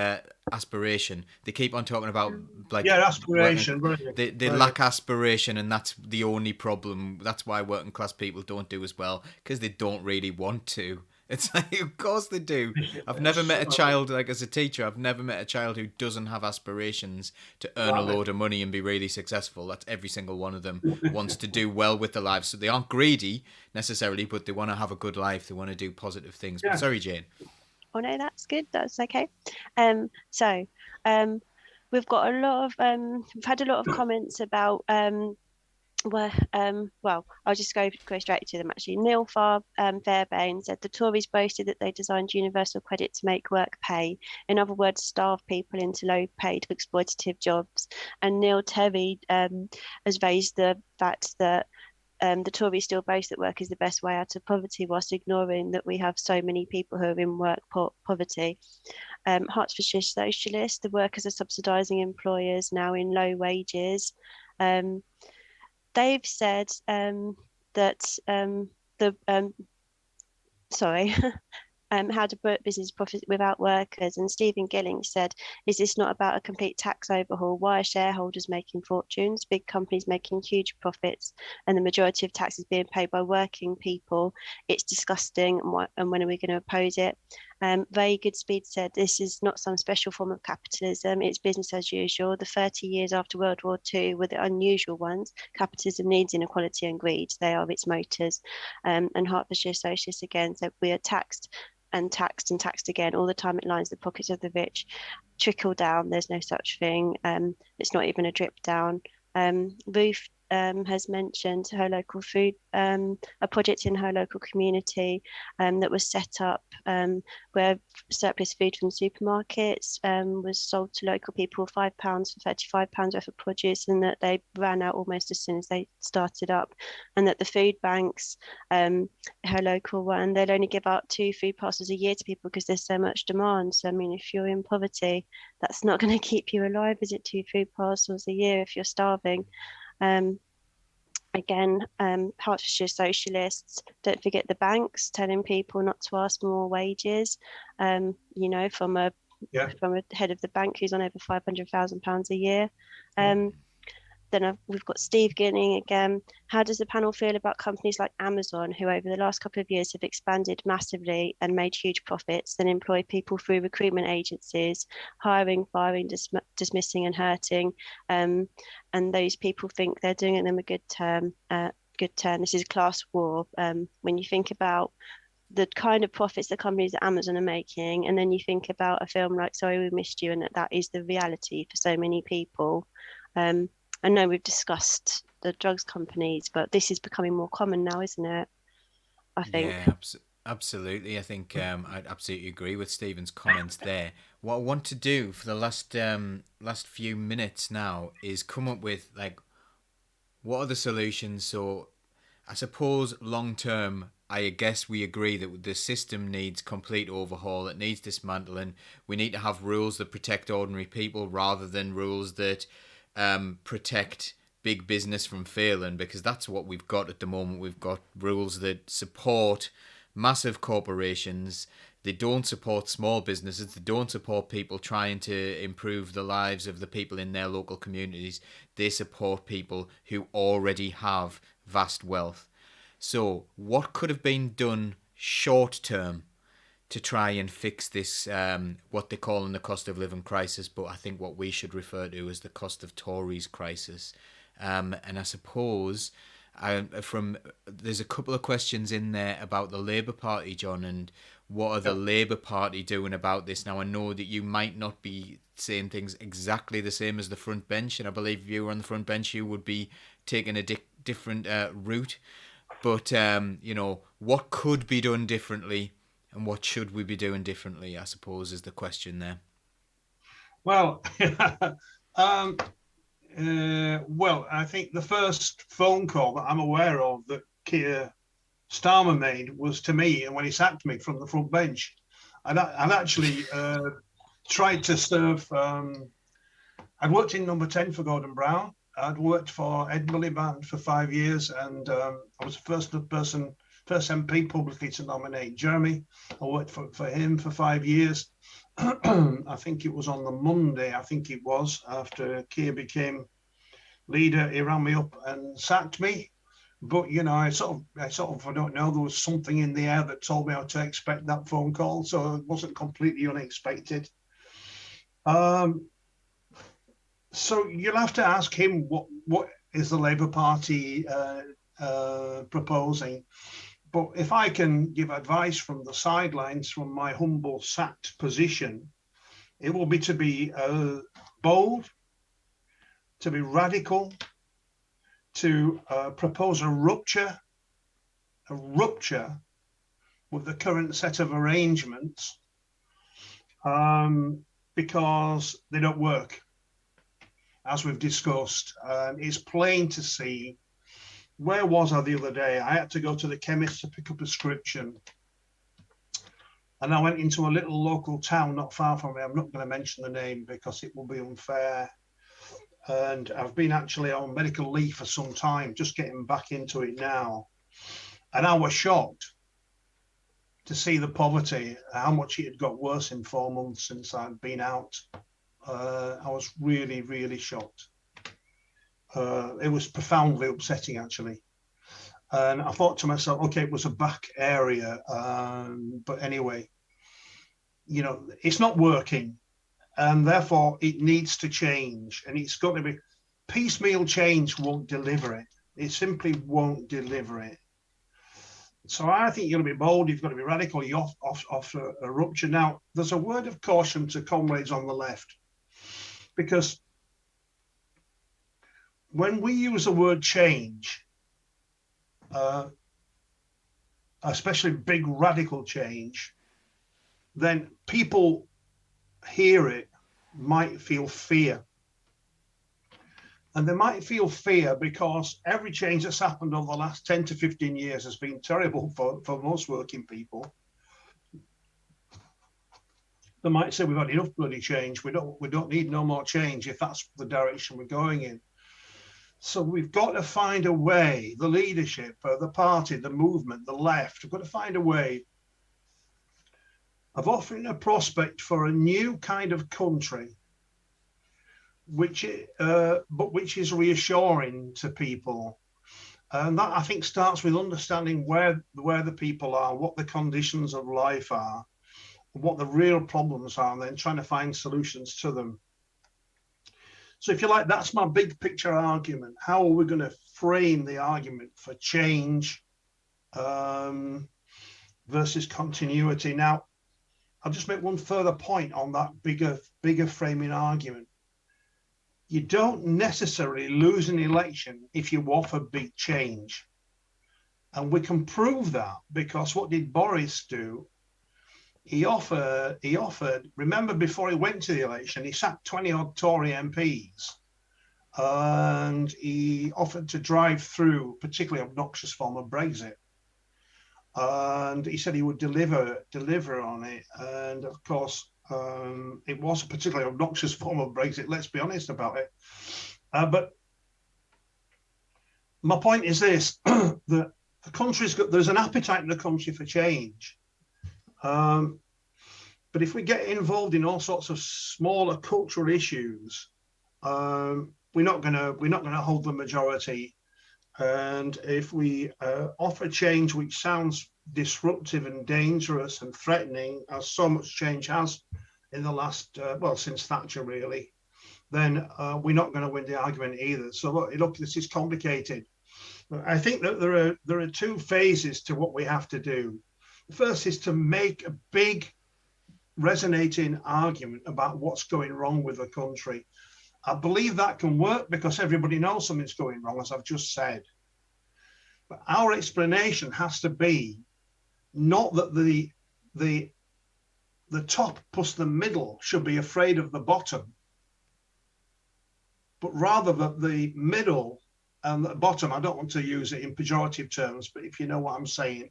aspiration. They keep on talking about like aspiration. They lack aspiration, and that's the only problem. That's why working class people don't do as well, because they don't really want to. It's like, of course they do. I've never met a child, like as a teacher, I've never met a child who doesn't have aspirations to earn a load of money and be really successful. That's every single one of them wants to do well with their lives. So they aren't greedy necessarily, but they want to have a good life. They want to do positive things. But sorry, Jane. Oh no, that's good. That's okay. We've got a lot of we've had a lot of comments about well, I'll just go straight to them actually. Neil Fairbairn said the Tories boasted that they designed universal credit to make work pay. In other words, starve people into low-paid exploitative jobs. And Neil Terry has raised the fact that the Tories still boast that work is the best way out of poverty, whilst ignoring that we have so many people who are in work poverty. Hertfordshire Socialist, the workers are subsidising employers now in low wages. They've said that how to put business profit without workers. And Stephen Gilling said, is this not about a complete tax overhaul? Why are shareholders making fortunes, big companies making huge profits, and the majority of taxes being paid by working people? It's disgusting, and when are we going to oppose it? Ray Goodspeed said, this is not some special form of capitalism, it's business as usual. The 30 years after World War II were the unusual ones. Capitalism needs inequality and greed, they are its motors. And Hertfordshire Socialists again said, we are taxed and taxed and taxed again all the time. It lines the pockets of the rich. Trickle down, there's no such thing. It's not even a drip down. Ruth has mentioned her local food, a project in her local community that was set up where surplus food from supermarkets was sold to local people, £5 for £35 worth of produce, and that they ran out almost as soon as they started up, and that the food banks, her local one, they'll only give out 2 food parcels a year to people because there's so much demand. So I mean, if you're in poverty, that's not going to keep you alive, is it? 2 food parcels a year if you're starving. Again, Hertfordshire Socialists, don't forget the banks telling people not to ask for more wages. You know, from a head of the bank who's on over £500,000 a year. Then we've got Steve Ginning again. How does the panel feel about companies like Amazon, who over the last couple of years have expanded massively and made huge profits, then employ people through recruitment agencies, hiring, firing, dismissing and hurting, and those people think they're doing them a good turn. This is a class war. When you think about the kind of profits the companies at Amazon are making, and then you think about a film like Sorry We Missed You, and that is the reality for so many people. I know we've discussed the drugs companies, but this is becoming more common now, isn't it? I think. Yeah, absolutely. I think I'd absolutely agree with Stephen's comments there. What I want to do for the last few minutes now is come up with, like, what are the solutions? So I suppose long term, I guess we agree that the system needs complete overhaul. It needs dismantling. We need to have rules that protect ordinary people rather than rules that protect big business from failing, because that's what we've got at the moment. We've got rules that support massive corporations. They don't support small businesses. They don't support people trying to improve the lives of the people in their local communities. They support people who already have vast wealth. So what could have been done short term to try and fix this, what they call in the cost of living crisis, but I think what we should refer to as the cost of Tories crisis. And I suppose there's a couple of questions in there about the Labour Party, John, and what are the Labour Party doing about this? Now, I know that you might not be saying things exactly the same as the front bench, and I believe if you were on the front bench, you would be taking a different route. But, what could be done differently and what should we be doing differently, I suppose, is the question there. Well, well, I think the first phone call that I'm aware of that Keir Starmer made was to me, and when he sacked me from the front bench, and I'd actually tried to serve. I'd worked in Number 10 for Gordon Brown. I'd worked for Ed Miliband for 5 years, and I was the first MP publicly to nominate Jeremy. I worked for him for 5 years. I think it was on the Monday, after Keir became leader, he ran me up and sacked me. But, I don't know, there was something in the air that told me how to expect that phone call. So it wasn't completely unexpected. So you'll have to ask him what is the Labour Party proposing. But if I can give advice from the sidelines, from my humble sacked position, it will be to be bold, to be radical, to propose a rupture with the current set of arrangements, because they don't work, as we've discussed. It's plain to see. Where was I the other day? I had to go to the chemist to pick up a prescription. And I went into a little local town not far from me. I'm not going to mention the name because it will be unfair. And I've been actually on medical leave for some time, just getting back into it now. And I was shocked to see the poverty, how much it had got worse in 4 months since I'd been out. I was really, really shocked. It was profoundly upsetting, actually. And I thought to myself, okay, it was a back area. But anyway, it's not working. And therefore, it needs to change. And it's got to be piecemeal change won't deliver it. It simply won't deliver it. So I think you've got to be bold. You've got to be radical. You offer a rupture. Now, there's a word of caution to comrades on the left, because when we use the word change, especially big radical change, then people hear it, might feel fear. And they might feel fear because every change that's happened over the last 10 to 15 years has been terrible for most working people. They might say, we've had enough bloody change. We don't need no more change if that's the direction we're going in. So we've got to find a way, the leadership, the party, the movement, the left, we've got to find a way of offering a prospect for a new kind of country, which is reassuring to people. And that, I think, starts with understanding where the people are, what the conditions of life are, what the real problems are, and then trying to find solutions to them. So if you like, that's my big picture argument. How are we going to frame the argument for change versus continuity? Now, I'll just make one further point on that bigger framing argument. You don't necessarily lose an election if you offer big change. And we can prove that because what did Boris do? He offered, remember before he went to the election, he sacked 20 odd Tory MPs and he offered to drive through a particularly obnoxious form of Brexit. And he said he would deliver on it. And of course, it was a particularly obnoxious form of Brexit, let's be honest about it. But my point is this, that there's an appetite in the country for change. But if we get involved in all sorts of smaller cultural issues, we're not gonna hold the majority. And if we offer change which sounds disruptive and dangerous and threatening, as so much change has in the last, since Thatcher really, then we're not going to win the argument either. So look, this is complicated. I think that there are two phases to what we have to do. The first is to make a big resonating argument about what's going wrong with the country. I believe that can work because everybody knows something's going wrong, as I've just said. But our explanation has to be not that the top plus the middle should be afraid of the bottom, but rather that the middle and the bottom, I don't want to use it in pejorative terms, but if you know what I'm saying,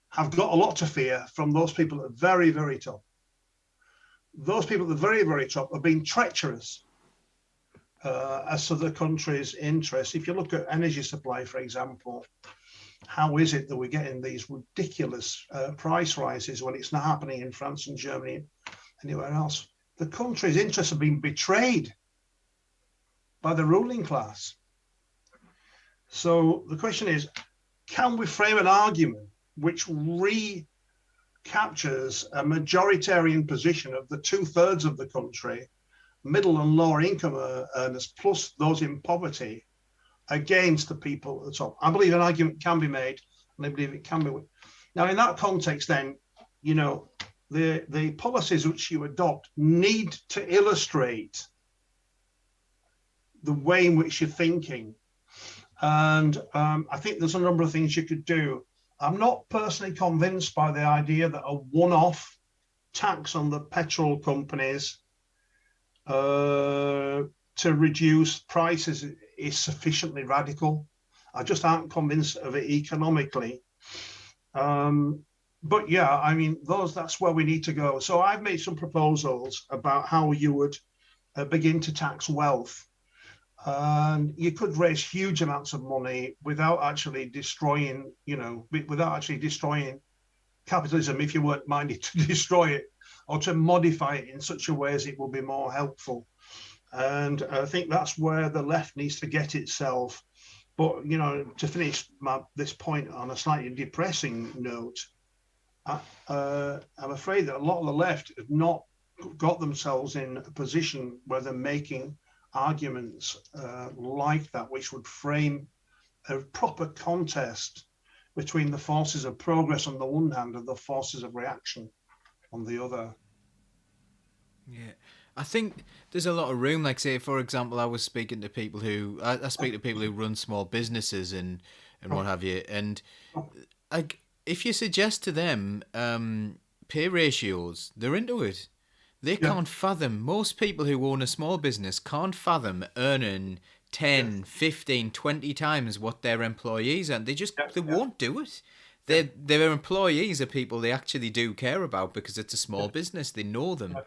have got a lot to fear from those people at the very, very top. Those people at the very, very top have been treacherous as to the country's interests. If you look at energy supply, for example, how is it that we're getting these ridiculous price rises when it's not happening in France and Germany and anywhere else? The country's interests have been betrayed by the ruling class. So the question is, can we frame an argument which recaptures a majoritarian position of the 2/3 of the country, middle and lower income earners, plus those in poverty, against the people at the top? I believe an argument can be made, and I believe it can be. Now, in that context, then, the policies which you adopt need to illustrate the way in which you're thinking. And I think there's a number of things you could do. I'm not personally convinced by the idea that a one-off tax on the petrol companies to reduce prices is sufficiently radical. I just aren't convinced of it economically. But yeah, I mean, that's where we need to go. So I've made some proposals about how you would begin to tax wealth. And you could raise huge amounts of money without actually destroying, capitalism if you weren't minded to destroy it or to modify it in such a way as it will be more helpful. And I think that's where the left needs to get itself. But, to finish this point on a slightly depressing note, I'm afraid that a lot of the left have not got themselves in a position where they're making arguments like that, which would frame a proper contest between the forces of progress on the one hand and the forces of reaction on the other. Yeah, I think there's a lot of room. Like, say, for example, I was speaking to people who I speak to people who run small businesses and what have you, and if you suggest to them pay ratios, they're into it. They can't fathom, most people who own a small business can't fathom earning 10, 15, 20 times what their employees earn. They won't do it. Their employees are people they actually do care about because it's a small business. They know them.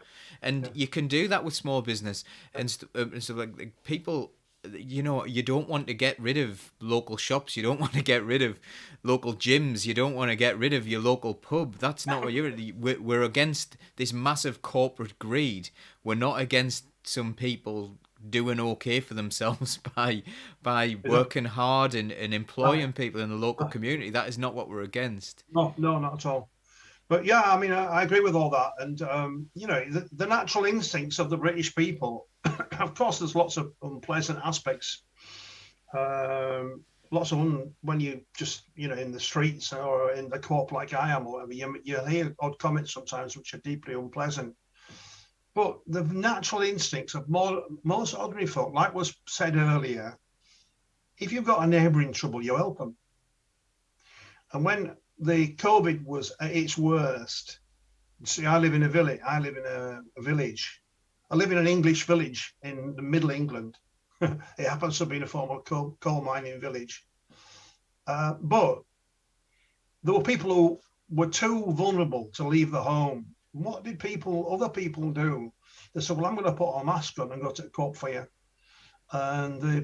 And you can do that with small business. And so like people, you don't want to get rid of local shops. You don't want to get rid of local gyms. You don't want to get rid of your local pub. That's not what we're against this massive corporate greed. We're not against some people doing okay for themselves by working hard and employing people in the local community. That is not what we're against. No, not at all. But yeah, I mean, I agree with all that. And, the natural instincts of the British people, of course, there's lots of unpleasant aspects. When you just, in the streets or in the co-op like I am or whatever, you hear odd comments sometimes which are deeply unpleasant. But the natural instincts of most ordinary folk, like was said earlier, if you've got a neighbour in trouble, you help them. And when the COVID was at its worst, see, I live in a village. I live in an English village in the Middle England. It happens to be in a former coal mining village. But there were people who were too vulnerable to leave the home. What did other people do? They said, well, I'm going to put a mask on and go to the co-op for you. And the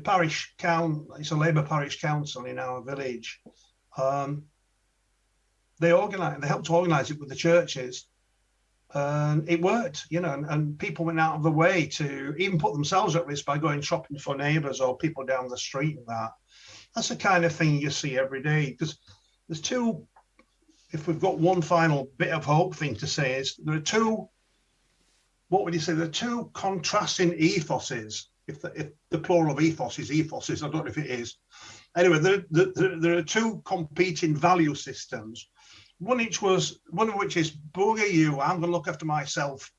it's a Labour parish council in our village, they helped organize it with the churches, and it worked, and people went out of the way to even put themselves at risk by going shopping for neighbors or people down the street. And that's the kind of thing you see every day. Because there's two, if we've got one final bit of hope thing to say, is there are two, what would you say, there are two contrasting ethoses, if the plural of ethos is ethoses, I don't know if it is. Anyway, there are two competing value systems. One of which is, booger you, I'm going to look after myself.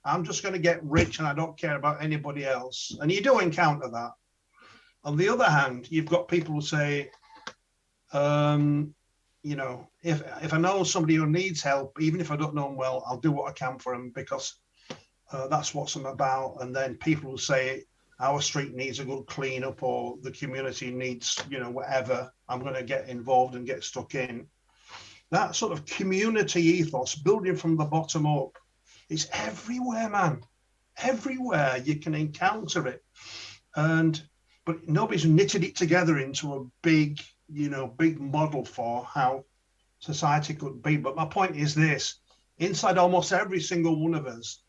I'm just going to get rich and I don't care about anybody else. And you do encounter that. On the other hand, you've got people who say, if I know somebody who needs help, even if I don't know them well, I'll do what I can for them because that's what I'm about. And then people will say, our street needs a good clean up, or the community needs, whatever. I'm going to get involved and get stuck in. That sort of community ethos, building from the bottom up, is everywhere, man. Everywhere you can encounter it. But nobody's knitted it together into a big model for how society could be. But my point is this: inside almost every single one of us,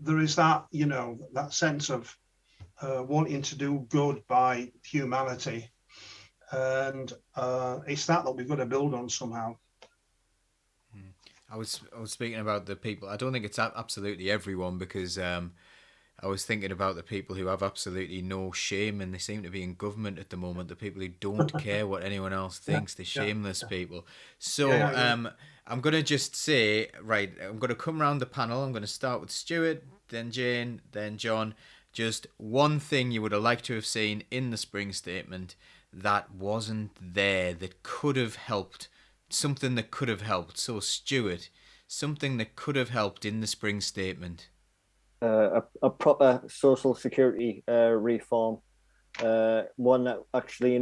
there is that, that sense of wanting to do good by humanity. And it's that we've got to build on somehow. I was speaking about the people. I don't think it's absolutely everyone, because I was thinking about the people who have absolutely no shame, and they seem to be in government at the moment. The people who don't care what anyone else thinks, the shameless people. So I'm going to just say, right, I'm going to come around the panel. I'm going to start with Stuart, then Jane, then John. Just one thing you would have liked to have seen in the spring statement that wasn't there, that could have helped. Something that could have helped. So, Stuart, something that could have helped in the spring statement. A proper social security reform, one that actually,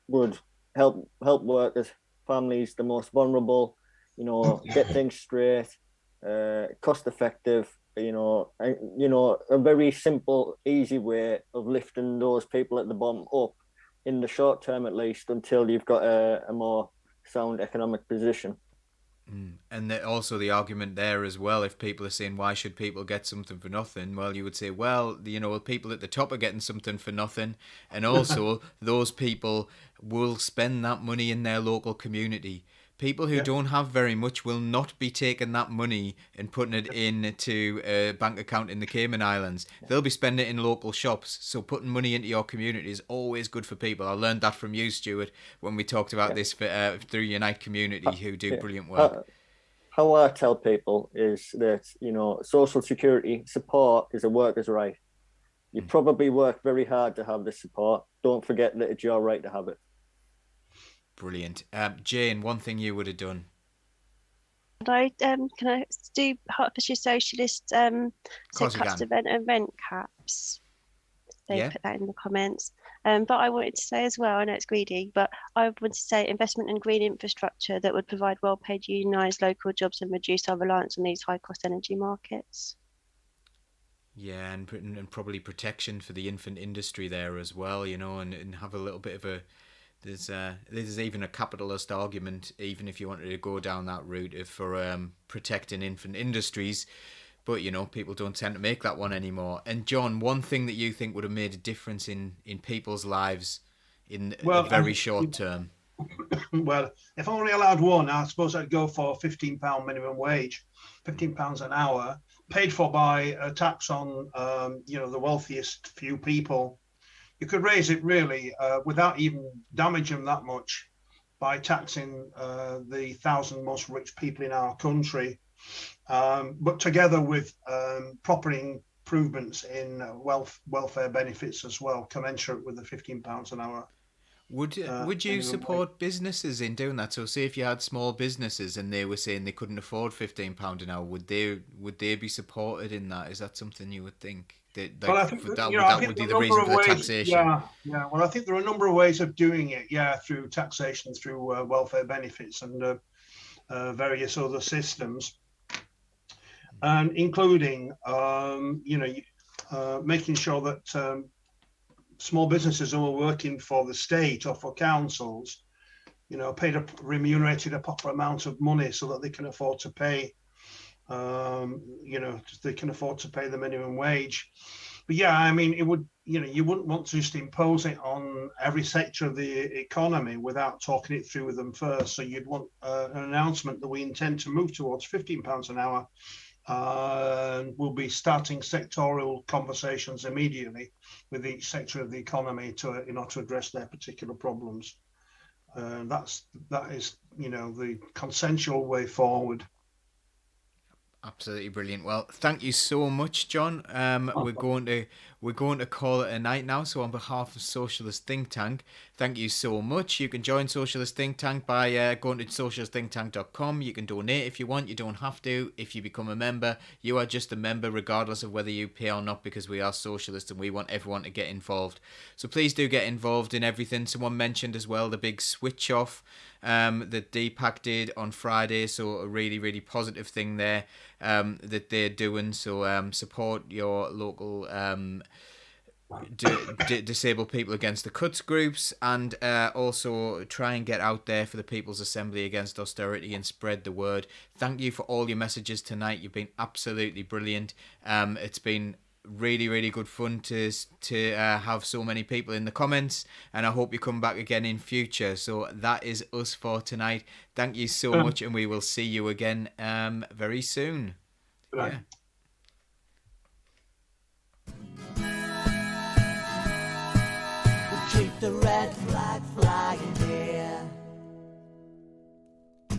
would help workers, families, the most vulnerable, get things straight, cost effective, a very simple, easy way of lifting those people at the bottom up in the short term, at least, until you've got a more sound economic position. And also the argument there as well, if people are saying, why should people get something for nothing? Well, you would say, well, people at the top are getting something for nothing. And also those people will spend that money in their local community. People who don't have very much will not be taking that money and putting it into a bank account in the Cayman Islands. They'll be spending it in local shops. So putting money into your community is always good for people. I learned that from you, Stuart, when we talked about this through Unite Community, who do brilliant work. How I tell people is that, social security support is a worker's right. You probably work very hard to have this support. Don't forget that it's your right to have it. Brilliant. Jane, one thing you would have done. Can I do Hertfordshire Socialist cuts to rent caps? They put that in the comments. But I wanted to say as well, I know it's greedy, but I wanted to say investment in green infrastructure that would provide well-paid unionised local jobs and reduce our reliance on these high-cost energy markets. Yeah, and probably protection for the infant industry there as well, and have a little bit of a... There's even a capitalist argument, even if you wanted to go down that route, for protecting infant industries. But, people don't tend to make that one anymore. And John, one thing that you think would have made a difference in people's lives in a very short term? Well, if I only allowed one, I suppose I'd go for £15 minimum wage, £15 an hour, paid for by a tax on, the wealthiest few people. You could raise it really without even damaging them that much by taxing the 1,000 most rich people in our country, but together with proper improvements in welfare benefits as well, commensurate with the £15 an hour. Would you support businesses in doing that? So say if you had small businesses and they were saying they couldn't afford £15 an hour, would they be supported in that? Is that something you would think? Well, I think that would be the reason for the taxation. Yeah. Well, I think there are a number of ways of doing it. Yeah, through taxation, through welfare benefits, and various other systems, and including, making sure that small businesses who are working for the state or for councils remunerated a proper amount of money so that they can afford to pay, they can afford to pay the minimum wage. But yeah, I mean, it would, you wouldn't want to just impose it on every sector of the economy without talking it through with them first. So you'd want an announcement that we intend to move towards £15 an hour. We'll be starting sectorial conversations immediately with each sector of the economy to address their particular problems. That is the consensual way forward. Absolutely brilliant. Well, thank you so much, John. We're going to call it a night now. So on behalf of Socialist Think Tank, thank you so much. You can join Socialist Think Tank by going to socialistthinktank.com. You can donate if you want. You don't have to. If you become a member, you are just a member regardless of whether you pay or not, because we are socialists and we want everyone to get involved. So please do get involved in everything. Someone mentioned as well the big switch off that Deepak did on Friday. So a really, really positive thing there that they're doing. So support your local disabled people against the cuts groups, and also try and get out there for the People's Assembly against austerity and spread the word. Thank you for all your messages tonight. You've been absolutely brilliant. It's been really, really good fun to have so many people in the comments, and I hope you come back again in future. So that is us for tonight. Thank you so much, and we will see you again very soon. Yeah. Keep the red flag flying there.